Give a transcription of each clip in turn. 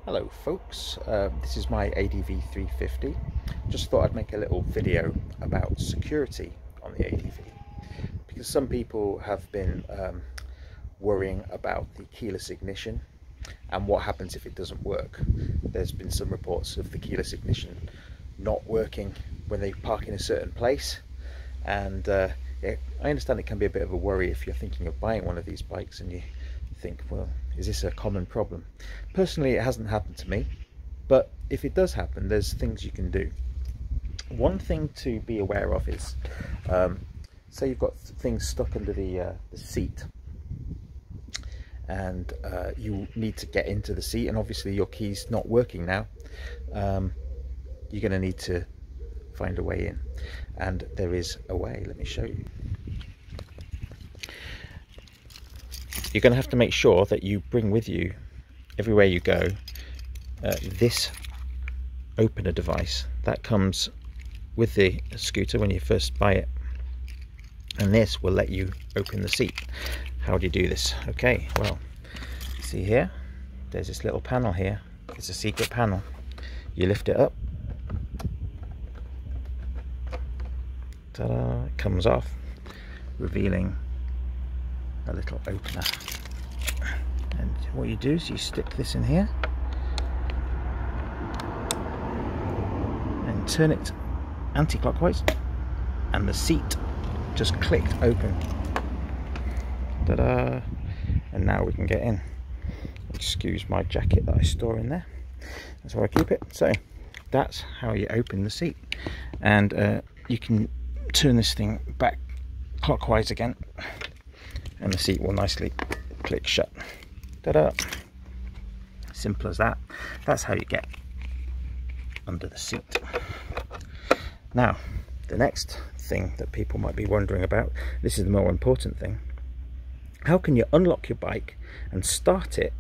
Hello folks, this is my ADV350. Just thought I'd make a little video about security on the ADV, because some people have been worrying about the keyless ignition and what happens if it doesn't work. There's been some reports of the keyless ignition not working when they park in a certain place, and yeah, I understand it can be a bit of a worry if you're thinking of buying one of these bikes and you think, well, is this a common problem? Personally, it hasn't happened to me, but if it does happen, there's things you can do. One thing to be aware of is, say you've got things stuck under the seat, and you need to get into the seat, and obviously your key's not working now. You're going to need to find a way in, and there is a way. Let me show you. You're going to have to make sure that you bring with you, everywhere you go, this opener device that comes with the scooter when you first buy it, and this will let you open the seat. How do you do this? Okay, well, see here, there's this little panel here. It's a secret panel. You lift it up, ta-da, it comes off, revealing a little opener. And what you do is you stick this in here and turn it anti-clockwise, and the seat just clicked open. Ta-da! And now we can get in. Excuse my jacket that I store in there, that's where I keep it. So that's how you open the seat, and you can turn this thing back clockwise again, and the seat will nicely click shut. Ta-da! Simple as that. That's how you get under the seat. Now, the next thing that people might be wondering about, this is the more important thing. How can you unlock your bike and start it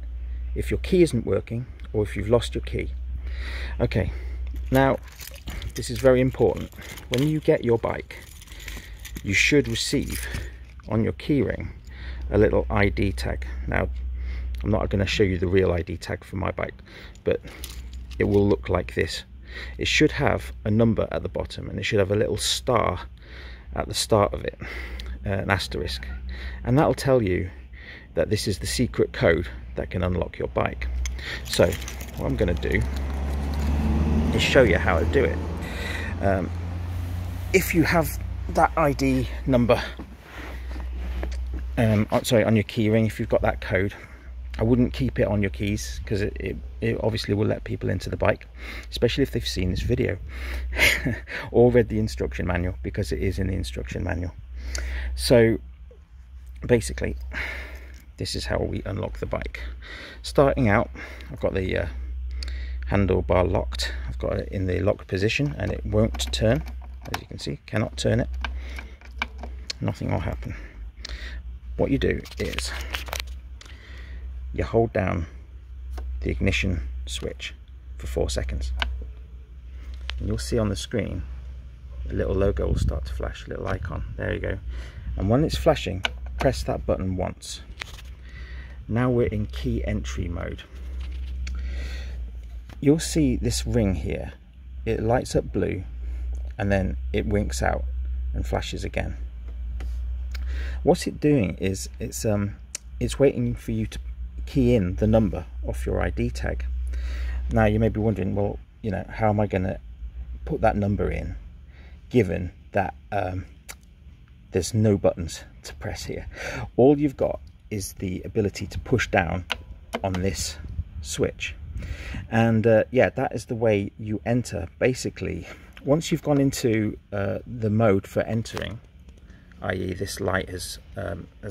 if your key isn't working, or if you've lost your key? Okay, now this is very important. When you get your bike, you should receive on your key ring a little ID tag. Now, I'm not going to show you the real ID tag for my bike, but it will look like this. It should have a number at the bottom, and it should have a little star at the start of it, an asterisk, and that'll tell you that this is the secret code that can unlock your bike. So what I'm going to do is show you how to do it. If you have that ID number on your key ring, if you've got that code, I wouldn't keep it on your keys, because it obviously will let people into the bike, especially if they've seen this video or read the instruction manual, because it is in the instruction manual. So basically, this is how we unlock the bike. Starting out, I've got the handlebar locked. I've got it in the lock position, and it won't turn. As you can see, cannot turn it. Nothing will happen. What you do is you hold down the ignition switch for 4 seconds, and you'll see on the screen a little logo will start to flash, a little icon. There you go. And when it's flashing, press that button once. Now we're in key entry mode. You'll see this ring here. It lights up blue, and then it winks out and flashes again. What's it doing is it's waiting for you to key in the number off your ID tag. Now you may be wondering, well, you know, how am I going to put that number in, given that there's no buttons to press here? All you've got is the ability to push down on this switch, and yeah, that is the way you enter. Basically, once you've gone into the mode for entering, i.e. this light has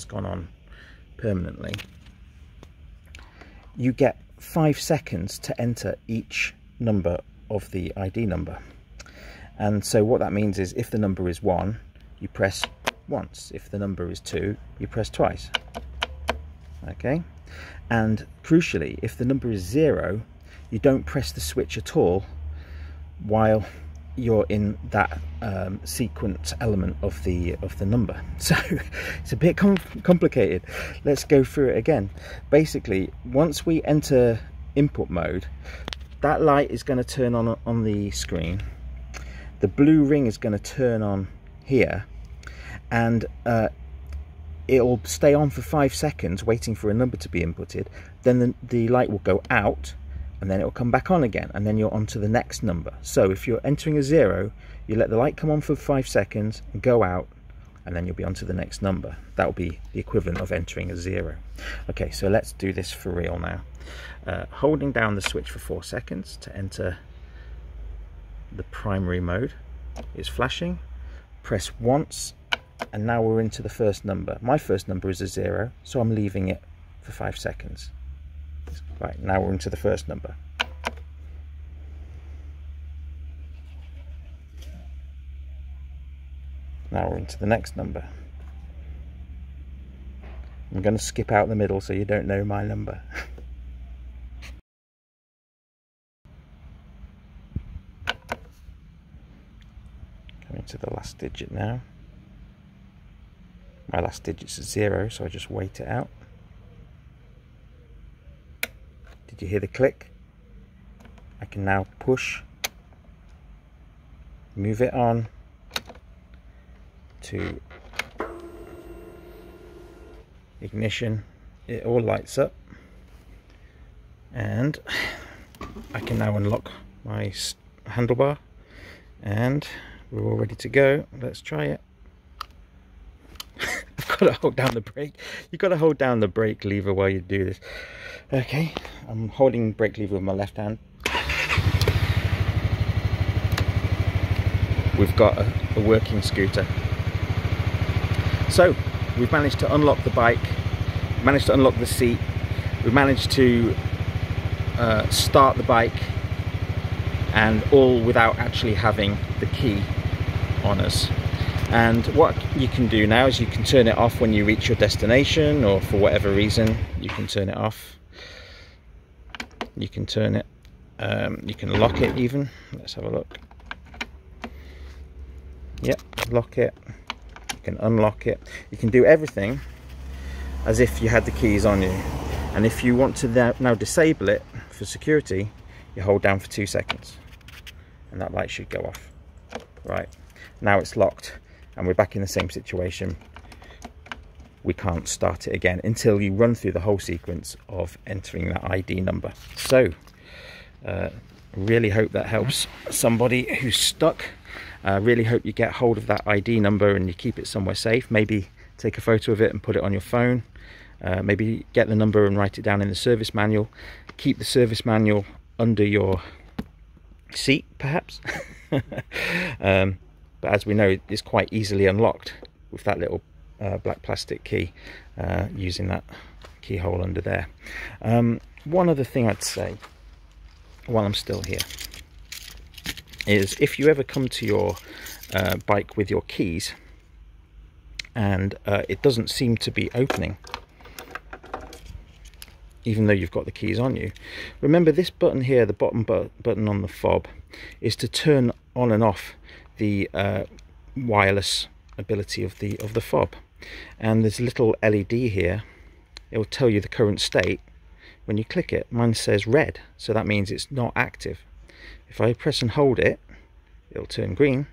gone on permanently, you get 5 seconds to enter each number of the ID number. And so what that means is, if the number is 1, you press once. If the number is 2, you press twice. Okay, and crucially, if the number is 0, you don't press the switch at all while you're in that sequence element of the number. So it's a bit complicated. Let's go through it again. Basically, once we enter input mode, that light is going to turn on the screen. The blue ring is going to turn on here, and it'll stay on for 5 seconds waiting for a number to be inputted. Then the light will go out, and then it will come back on again, and then you're on to the next number. So if you're entering a 0, you let the light come on for 5 seconds and go out, and then you'll be on to the next number. That will be the equivalent of entering a 0. Okay, so let's do this for real now. Holding down the switch for 4 seconds to enter the primary mode is flashing. Press once, and now we're into the first number. My first number is a 0, so I'm leaving it for 5 seconds. Right, now we're into the first number. Now we're into the next number. I'm going to skip out the middle so you don't know my number. Coming to the last digit now. My last digit's a 0, so I just wait it out. Did you hear the click? I can now push, move it on to ignition. It all lights up, and I can now unlock my handlebar, and we're all ready to go. Let's try it. I've got to hold down the brake. You've got to hold down the brake lever while you do this. Okay, I'm holding brake lever with my left hand. We've got a working scooter. So we've managed to unlock the bike, managed to unlock the seat, we've managed to start the bike, and all without actually having the key on us. And what you can do now is you can turn it off when you reach your destination, or for whatever reason you can turn it off. You can turn it, you can lock it even. Let's have a look. Yep, lock it. You can unlock it. You can do everything as if you had the keys on you. And if you want to now disable it for security, you hold down for 2 seconds and that light should go off. Right, now it's locked and we're back in the same situation. We can't start it again until you run through the whole sequence of entering that ID number. So really hope that helps somebody who's stuck. Really hope you get hold of that ID number and you keep it somewhere safe. Maybe take a photo of it and put it on your phone. Maybe get the number and write it down in the service manual. Keep the service manual under your seat, perhaps. But as we know, it's quite easily unlocked with that little black plastic key, using that keyhole under there. One other thing I'd say while I'm still here is, if you ever come to your bike with your keys and it doesn't seem to be opening, even though you've got the keys on you, remember this button here, the bottom button on the fob, is to turn on and off the wireless ability of the fob. And there's a little LED here. It will tell you the current state. When you click it, mine says red, so that means it's not active. If I press and hold it, it'll turn green.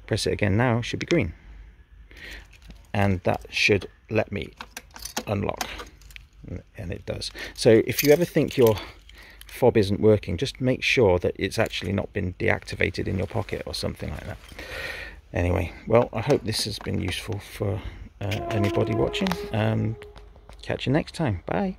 Press it again now, it should be green. And that should let me unlock. And it does. So if you ever think your fob isn't working, just make sure that it's actually not been deactivated in your pocket or something like that. Anyway, well, I hope this has been useful for anybody watching. Catch you next time. Bye.